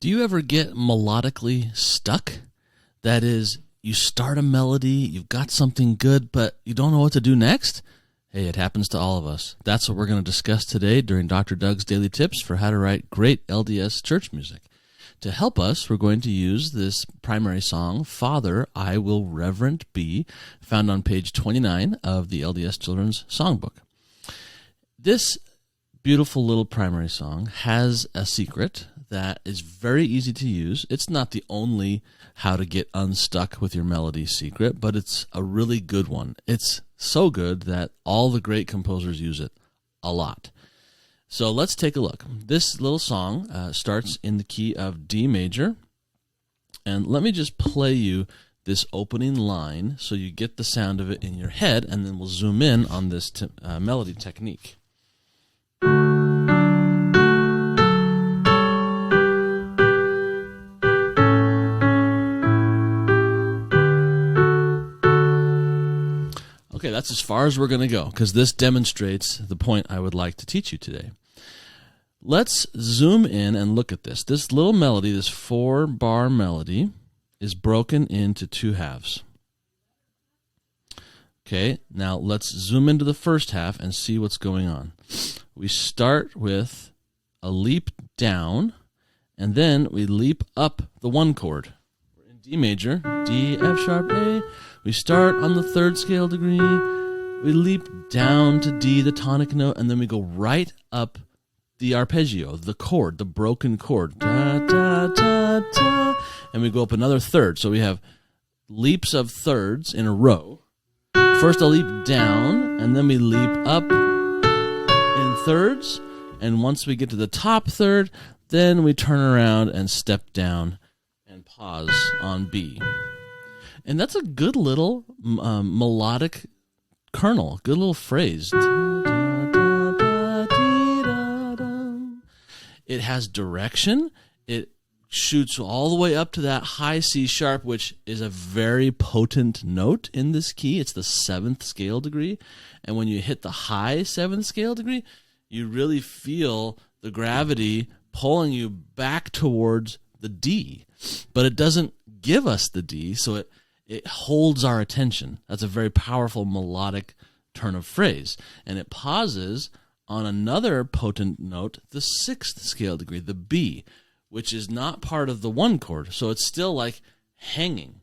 Do you ever get melodically stuck? That is, you start a melody, you've got something good, but you don't know what to do next? Hey, it happens to all of us. That's what we're going to discuss today during Dr. Doug's Daily Tips for how to write great LDS church music. To help us, we're going to use this primary song, Father, I Will Reverent Be, found on page 29 of the LDS Children's Songbook. This beautiful little primary song has a secret that is very easy to use. It's not the only how to get unstuck with your melody secret, but it's a really good one. It's so good that all the great composers use it a lot. So let's take a look. This little song starts in the key of D major, and let me just play you this opening line so you get the sound of it in your head, and then we'll zoom in on this melody technique. Okay, that's as far as we're going to go, because this demonstrates the point I would like to teach you today. Let's zoom in and look at this. This little melody, this 4-bar melody, is broken into 2 halves. Okay, now let's zoom into the first half and see what's going on. We start with a leap down, and then we leap up the 1 chord. We're in D major, D, F sharp, A. We start on the 3rd scale degree, we leap down to D, the tonic note, and then we go right up the arpeggio, the chord, the broken chord, da, da, da, da, and we go up another 3rd. So we have leaps of 3rds in a row. First a leap down, and then we leap up in 3rds, and once we get to the top 3rd, then we turn around and step down and pause on B. And that's a good little melodic kernel, good little phrase. It has direction. It shoots all the way up to that high C sharp, which is a very potent note in this key. It's the 7th scale degree. And when you hit the high 7th scale degree, you really feel the gravity pulling you back towards the D. But it doesn't give us the D, so it holds our attention. That's a very powerful melodic turn of phrase. And it pauses on another potent note, the 6th scale degree, the B, which is not part of the 1 chord. So it's still like hanging.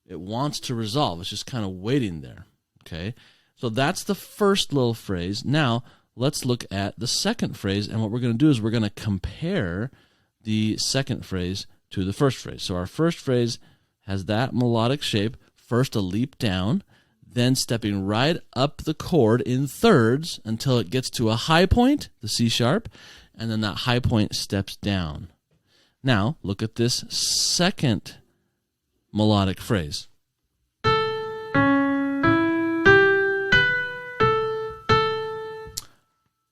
It wants to resolve. It's just kind of waiting there. Okay? So that's the first little phrase. Now, let's look at the second phrase. And what we're going to do is we're going to compare the second phrase to the first phrase. So our first phrase has that melodic shape, first a leap down, then stepping right up the chord in 3rds until it gets to a high point, the C sharp, and then that high point steps down. Now, look at this second melodic phrase.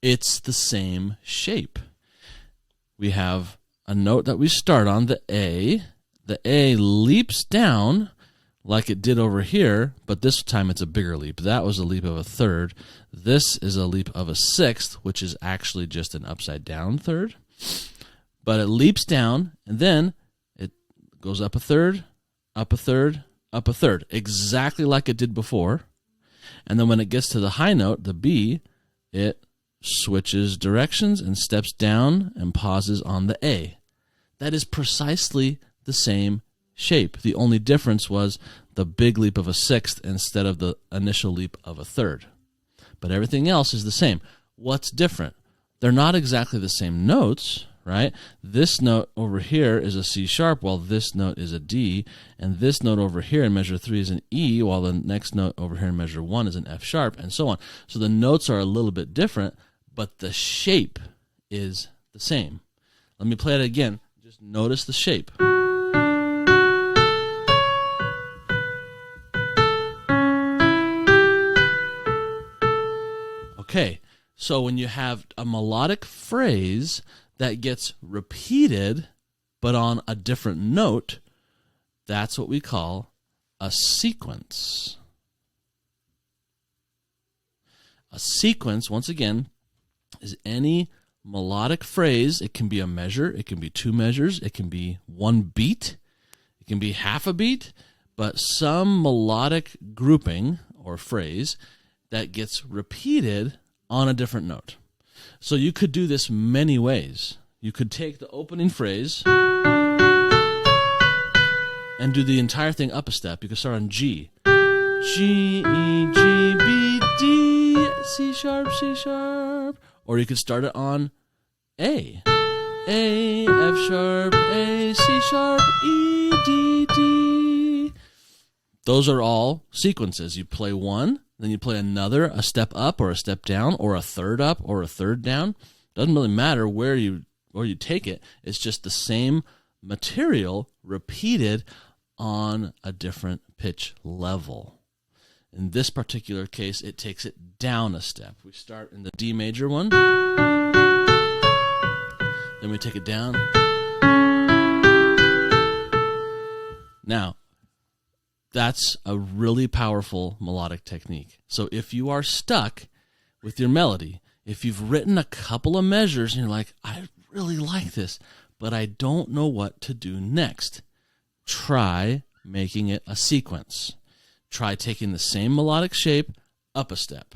It's the same shape. We have a note that we start on, the A. The A leaps down like it did over here, but this time it's a bigger leap. That was a leap of a 3rd. This is a leap of a 6th, which is actually just an upside down 3rd. But it leaps down, and then it goes up a 3rd, up a 3rd, up a 3rd, exactly like it did before. And then when it gets to the high note, the B, it switches directions and steps down and pauses on the A. That is precisely the same shape. The only difference was the big leap of a 6th instead of the initial leap of a 3rd. But everything else is the same. What's different? They're not exactly the same notes, right? This note over here is a C sharp, while this note is a D, and this note over here in measure 3 is an E, while the next note over here in measure 1 is an F sharp, and so on. So the notes are a little bit different, but the shape is the same. Let me play it again. Just notice the shape. Okay, so when you have a melodic phrase that gets repeated but on a different note, that's what we call a sequence. A sequence, once again, is any melodic phrase, it can be a measure, it can be two measures, it can be one beat, it can be half a beat, but some melodic grouping or phrase that gets repeated on a different note. So you could do this many ways. You could take the opening phrase and do the entire thing up a step. You could start on G. G, E, G, B, D, C sharp, C sharp. Or you could start it on A. A, F sharp, A, C sharp, E, D, D. Those are all sequences. You play one, then you play another, a step up or a step down, or a third up or a third down. Doesn't really matter where you take it. It's just the same material repeated on a different pitch level. In this particular case, it takes it down a step. We start in the D major one, then we take it down. Now, that's a really powerful melodic technique. So if you are stuck with your melody, if you've written a couple of measures and you're like, I really like this, but I don't know what to do next, try making it a sequence. Try taking the same melodic shape up a step,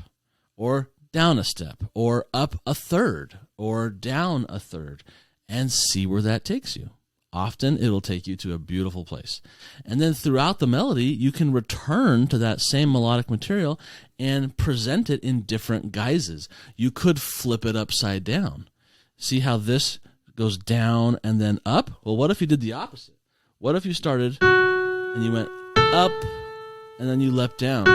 or down a step, or up a third, or down a third, and see where that takes you. Often it'll take you to a beautiful place. And then throughout the melody, you can return to that same melodic material and present it in different guises. You could flip it upside down. See how this goes down and then up? Well, what if you did the opposite? What if you started and you went up and then you leapt down?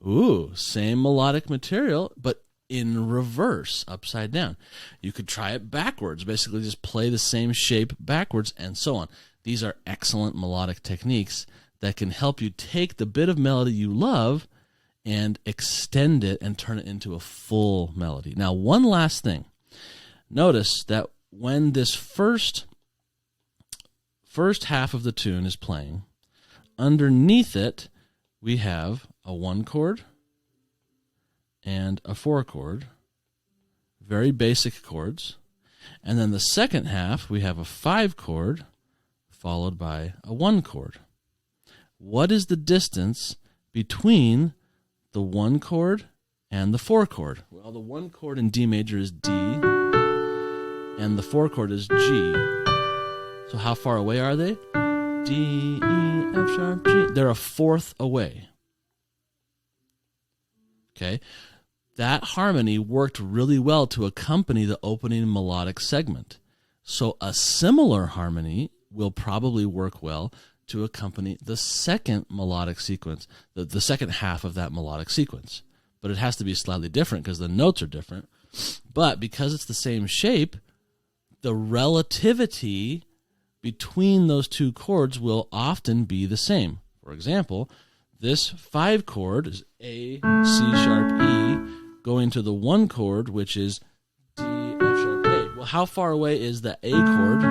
Ooh, same melodic material, but in reverse, upside down. You could try it backwards, basically just play the same shape backwards, and so on. These are excellent melodic techniques that can help you take the bit of melody you love and extend it and turn it into a full melody. Now, one last thing. Notice that when this first half of the tune is playing, underneath it we have a 1 chord and a 4 chord, very basic chords. And then the second half, we have a 5 chord followed by a 1 chord. What is the distance between the 1 chord and the 4 chord? Well, the 1 chord in D major is D, and the 4 chord is G. So how far away are they? D, E, F sharp, G. They're a fourth away. Okay? That harmony worked really well to accompany the opening melodic segment. So a similar harmony will probably work well to accompany the second melodic sequence, the second half of that melodic sequence. But it has to be slightly different because the notes are different. But because it's the same shape, the relativity between those two chords will often be the same. For example, this 5 chord is A, C sharp, E, going to the 1 chord, which is D, F sharp, A. Well, how far away is the A chord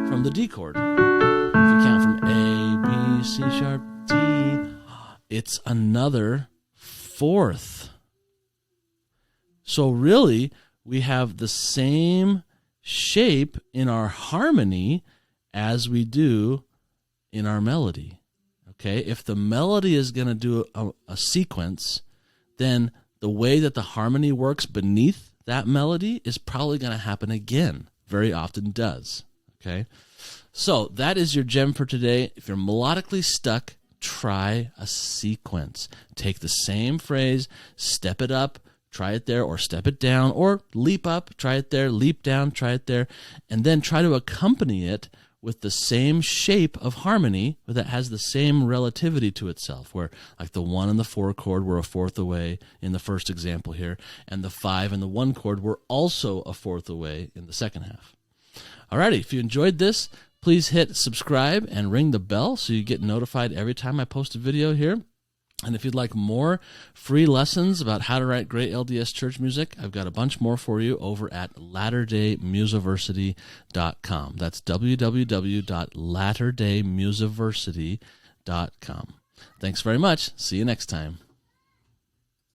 from the D chord? If you count from A, B, C sharp, D, it's another fourth. So really, we have the same shape in our harmony as we do in our melody. Okay, if the melody is going to do a sequence, then the way that the harmony works beneath that melody is probably going to happen again. Very often does. Okay, so that is your gem for today. If you're melodically stuck, try a sequence. Take the same phrase, step it up, try it there, or step it down, or leap up, try it there, leap down, try it there, and then try to accompany it with the same shape of harmony that has the same relativity to itself, where like the 1 and the 4 chord were a fourth away in the first example here, and the 5 and the 1 chord were also a fourth away in the second half. Alrighty, if you enjoyed this, please hit subscribe and ring the bell so you get notified every time I post a video here. And if you'd like more free lessons about how to write great LDS church music, I've got a bunch more for you over at latterdaymusiversity.com. That's www.latterdaymusiversity.com. Thanks very much. See you next time.